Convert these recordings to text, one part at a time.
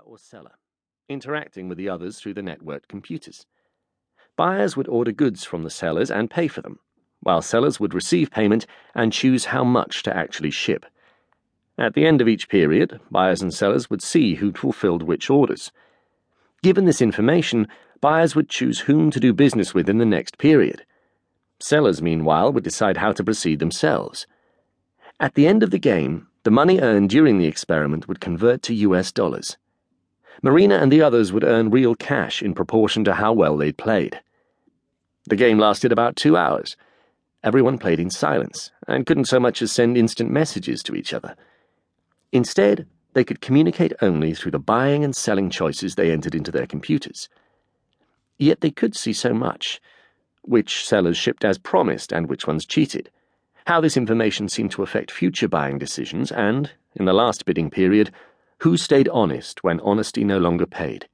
buyer or seller, interacting with the others through the networked computers. Buyers would order goods from the sellers and pay for them, while sellers would receive payment and choose how much to actually ship. At the end of each period, buyers and sellers would see who'd fulfilled which orders. Given this information, buyers would choose whom to do business with in the next period. Sellers, meanwhile, would decide how to proceed themselves. At the end of the game, the money earned during the experiment would convert to US dollars. Marina and the others would earn real cash in proportion to how well they'd played. The game lasted about 2 hours. Everyone played in silence and couldn't so much as send instant messages to each other. Instead, they could communicate only through the buying and selling choices they entered into their computers. Yet they could see so much: which sellers shipped as promised and which ones cheated, how this information seemed to affect future buying decisions, and, in the last bidding period, who stayed honest when honesty no longer paid.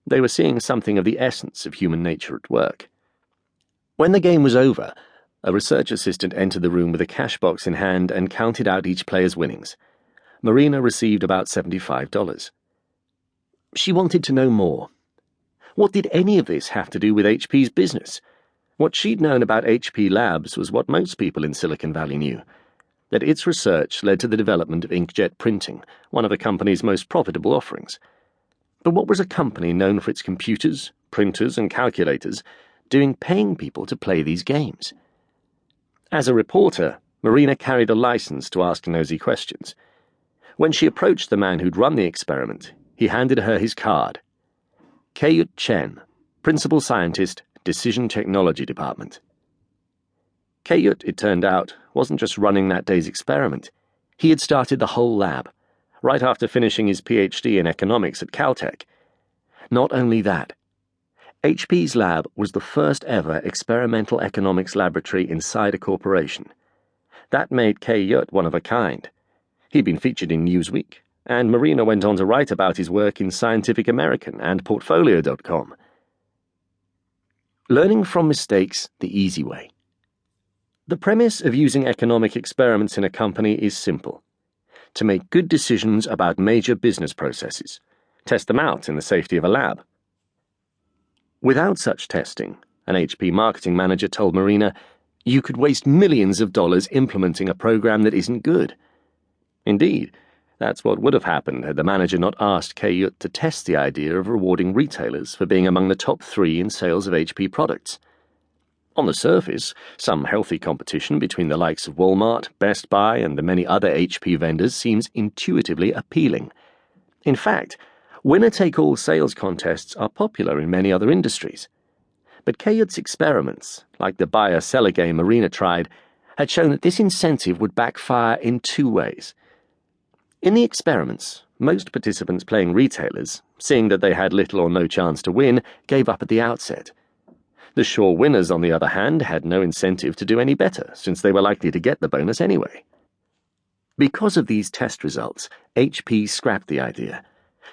They were seeing something of the essence of human nature at work. When the game was over, a research assistant entered the room with a cash box in hand and counted out each player's winnings. Marina received about $75. She wanted to know more. What did any of this have to do with HP's business? What she'd known about HP Labs was what most people in Silicon Valley knew: that its research led to the development of inkjet printing, one of the company's most profitable offerings. But what was a company known for its computers, printers, and calculators doing paying people to play these games? As a reporter, Marina carried a license to ask nosy questions. When she approached the man who'd run the experiment, he handed her his card. Kay-Yut Chen, Principal Scientist, Decision Technology Department. Kay-Yut, it turned out, wasn't just running that day's experiment. He had started the whole lab, right after finishing his PhD in economics at Caltech. Not only that, HP's lab was the first ever experimental economics laboratory inside a corporation. That made Kay-Yut one of a kind. He'd been featured in Newsweek, and Marina went on to write about his work in Scientific American and Portfolio.com. Learning from mistakes the easy way. The premise of using economic experiments in a company is simple: to make good decisions about major business processes, test them out in the safety of a lab. Without such testing, an HP marketing manager told Marina, you could waste millions of dollars implementing a program that isn't good. Indeed, that's what would have happened had the manager not asked Kay-Yut to test the idea of rewarding retailers for being among the top 3 in sales of HP products. On the surface, some healthy competition between the likes of Walmart, Best Buy, and the many other HP vendors seems intuitively appealing. In fact, winner-take-all sales contests are popular in many other industries. But Kay-Yut's experiments, like the buyer-seller game Marina tried, had shown that this incentive would backfire in 2 ways. In the experiments, most participants playing retailers, seeing that they had little or no chance to win, gave up at the outset. The sure winners, on the other hand, had no incentive to do any better, since they were likely to get the bonus anyway. Because of these test results, HP scrapped the idea,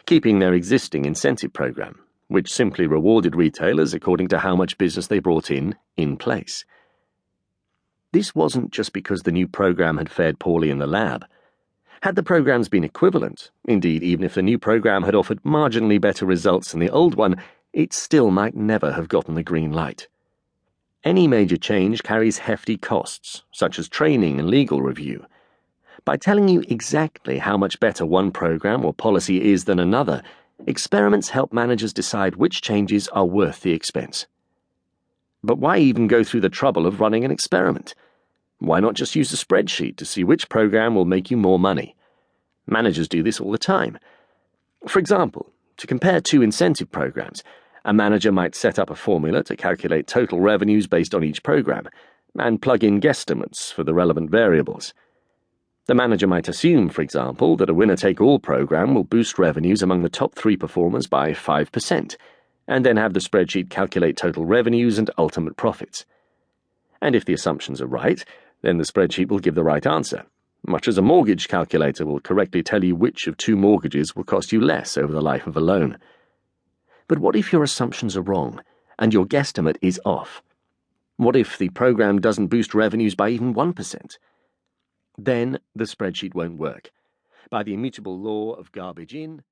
keeping their existing incentive program, which simply rewarded retailers according to how much business they brought in place. This wasn't just because the new program had fared poorly in the lab. Had the programs been equivalent, indeed even if the new program had offered marginally better results than the old one, it still might never have gotten the green light. Any major change carries hefty costs, such as training and legal review. By telling you exactly how much better one program or policy is than another, experiments help managers decide which changes are worth the expense. But why even go through the trouble of running an experiment? Why not just use a spreadsheet to see which program will make you more money? Managers do this all the time. For example, to compare 2 incentive programs, a manager might set up a formula to calculate total revenues based on each program, and plug in guesstimates for the relevant variables. The manager might assume, for example, that a winner-take-all program will boost revenues among the top 3 performers by 5%, and then have the spreadsheet calculate total revenues and ultimate profits. And if the assumptions are right, then the spreadsheet will give the right answer, much as a mortgage calculator will correctly tell you which of 2 mortgages will cost you less over the life of a loan. But what if your assumptions are wrong, and your guesstimate is off? What if the program doesn't boost revenues by even 1%? Then the spreadsheet won't work. By the immutable law of garbage in,